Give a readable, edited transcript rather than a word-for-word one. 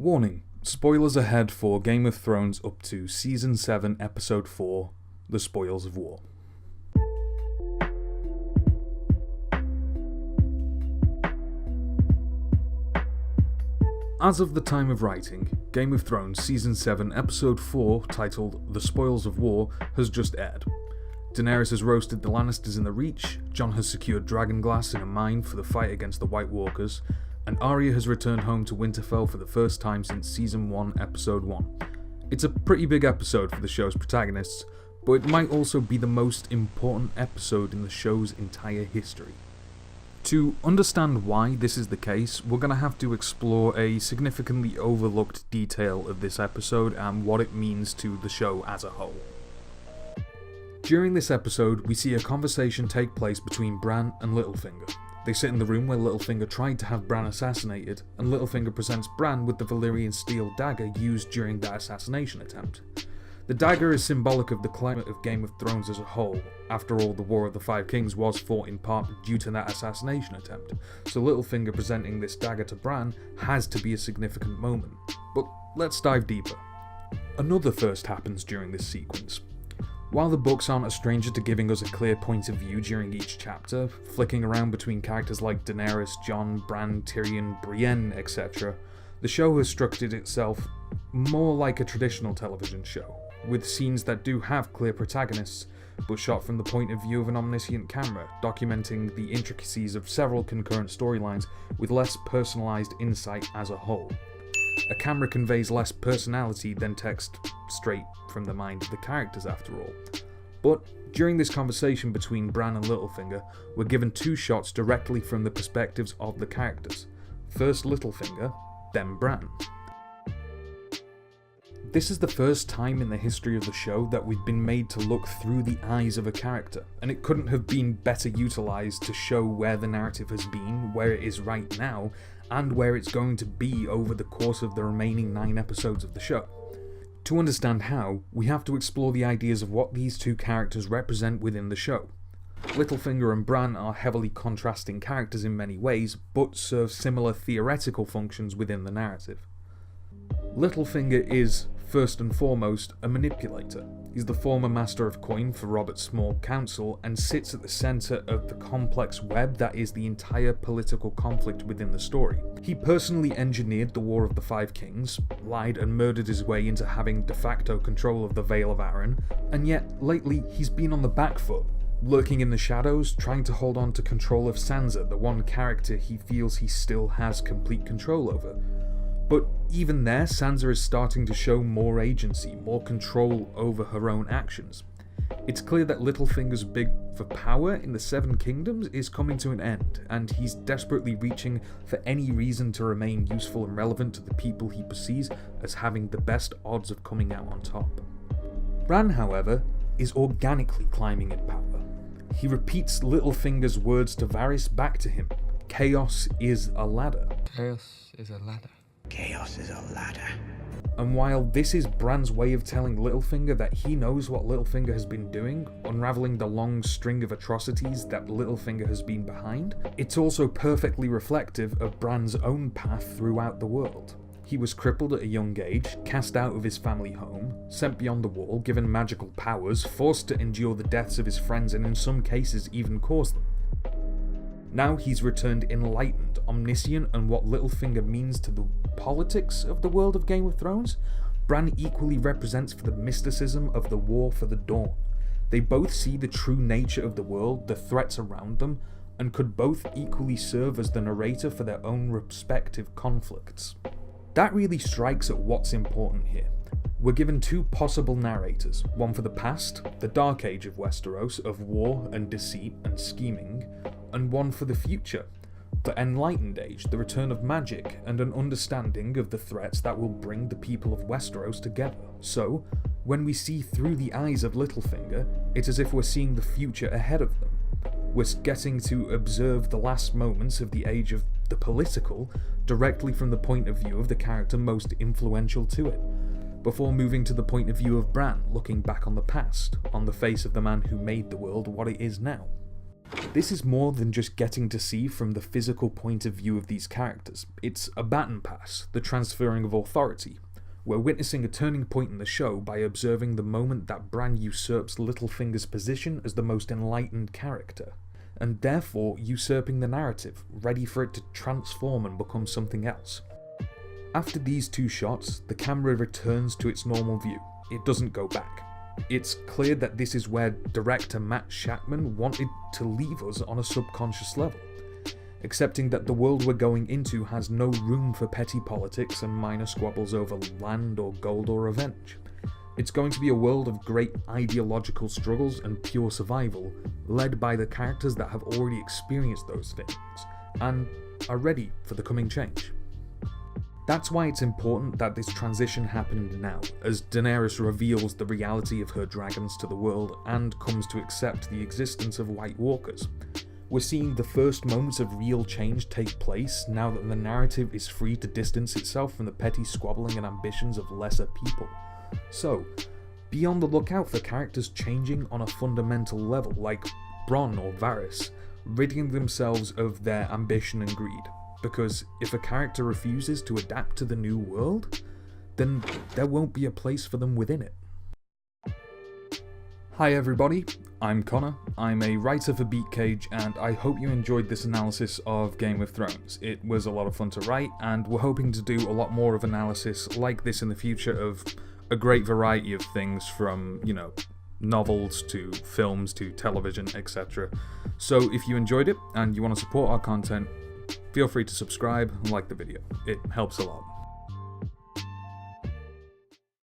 Warning, spoilers ahead for Game of Thrones up to Season 7, Episode 4, The Spoils of War. As of the time of writing, Game of Thrones Season 7, Episode 4, titled The Spoils of War, has just aired. Daenerys has roasted the Lannisters in the Reach, Jon has secured dragonglass in a mine for the fight against the White Walkers, and Arya has returned home to Winterfell for the first time since Season 1, Episode 1. It's a pretty big episode for the show's protagonists, but it might also be the most important episode in the show's entire history. To understand why this is the case, we're going to have to explore a significantly overlooked detail of this episode and what it means to the show as a whole. During this episode, we see a conversation take place between Bran and Littlefinger. They sit in the room where Littlefinger tried to have Bran assassinated, and Littlefinger presents Bran with the Valyrian steel dagger used during that assassination attempt. The dagger is symbolic of the climate of Game of Thrones as a whole. After all, the War of the Five Kings was fought in part due to that assassination attempt, so Littlefinger presenting this dagger to Bran has to be a significant moment. But let's dive deeper. Another first happens during this sequence. While the books aren't a stranger to giving us a clear point of view during each chapter, flicking around between characters like Daenerys, Jon, Bran, Tyrion, Brienne, etc., the show has structured itself more like a traditional television show, with scenes that do have clear protagonists, but shot from the point of view of an omniscient camera, documenting the intricacies of several concurrent storylines with less personalised insight as a whole. A camera conveys less personality than text straight from the mind of the characters after all. But during this conversation between Bran and Littlefinger, we're given two shots directly from the perspectives of the characters. First Littlefinger, then Bran. This is the first time in the history of the show that we've been made to look through the eyes of a character, and it couldn't have been better utilised to show where the narrative has been, where it is right now, and where it's going to be over the course of the remaining 9 episodes of the show. To understand how, we have to explore the ideas of what these two characters represent within the show. Littlefinger and Bran are heavily contrasting characters in many ways, but serve similar theoretical functions within the narrative. Littlefinger is, first and foremost, a manipulator. He's the former Master of Coin for Robert's small council and sits at the centre of the complex web that is the entire political conflict within the story. He personally engineered the War of the Five Kings, lied and murdered his way into having de facto control of the Vale of Arryn, and yet lately he's been on the back foot, lurking in the shadows, trying to hold on to control of Sansa, the one character he feels he still has complete control over. But even there, Sansa is starting to show more agency, more control over her own actions. It's clear that Littlefinger's bid for power in the Seven Kingdoms is coming to an end, and he's desperately reaching for any reason to remain useful and relevant to the people he perceives as having the best odds of coming out on top. Bran, however, is organically climbing in power. He repeats Littlefinger's words to Varys back to him. Chaos is a ladder. Chaos is a ladder. Chaos is a ladder. And while this is Bran's way of telling Littlefinger that he knows what Littlefinger has been doing, unravelling the long string of atrocities that Littlefinger has been behind, it's also perfectly reflective of Bran's own path throughout the world. He was crippled at a young age, cast out of his family home, sent beyond the wall, given magical powers, forced to endure the deaths of his friends and in some cases even cause them. Now he's returned enlightened, omniscient, and what Littlefinger means to the politics of the world of Game of Thrones, Bran equally represents for the mysticism of the War for the Dawn. They both see the true nature of the world, the threats around them, and could both equally serve as the narrator for their own respective conflicts. That really strikes at what's important here. We're given two possible narrators, one for the past, the Dark Age of Westeros, of war and deceit and scheming, and one for the future, the Enlightened Age, the return of magic, and an understanding of the threats that will bring the people of Westeros together. So, when we see through the eyes of Littlefinger, it's as if we're seeing the future ahead of them. We're getting to observe the last moments of the age of the political directly from the point of view of the character most influential to it, before moving to the point of view of Bran, looking back on the past, on the face of the man who made the world what it is now. This is more than just getting to see from the physical point of view of these characters. It's a baton pass, the transferring of authority. We're witnessing a turning point in the show by observing the moment that Bran usurps Littlefinger's position as the most enlightened character, and therefore usurping the narrative, ready for it to transform and become something else. After these two shots, the camera returns to its normal view. It doesn't go back. It's clear that this is where director Matt Shakman wanted to leave us on a subconscious level, accepting that the world we're going into has no room for petty politics and minor squabbles over land or gold or revenge. It's going to be a world of great ideological struggles and pure survival, led by the characters that have already experienced those things, and are ready for the coming change. That's why it's important that this transition happened now, as Daenerys reveals the reality of her dragons to the world and comes to accept the existence of White Walkers. We're seeing the first moments of real change take place now that the narrative is free to distance itself from the petty squabbling and ambitions of lesser people. So, be on the lookout for characters changing on a fundamental level, like Bronn or Varys, ridding themselves of their ambition and greed. Because if a character refuses to adapt to the new world, then there won't be a place for them within it. Hi everybody, I'm Connor, I'm a writer for Beatcage, and I hope you enjoyed this analysis of Game of Thrones. It was a lot of fun to write, and we're hoping to do a lot more of analysis like this in the future of a great variety of things from, novels to films to television, etc. So if you enjoyed it and you want to support our content, feel free to subscribe and like the video. It helps a lot.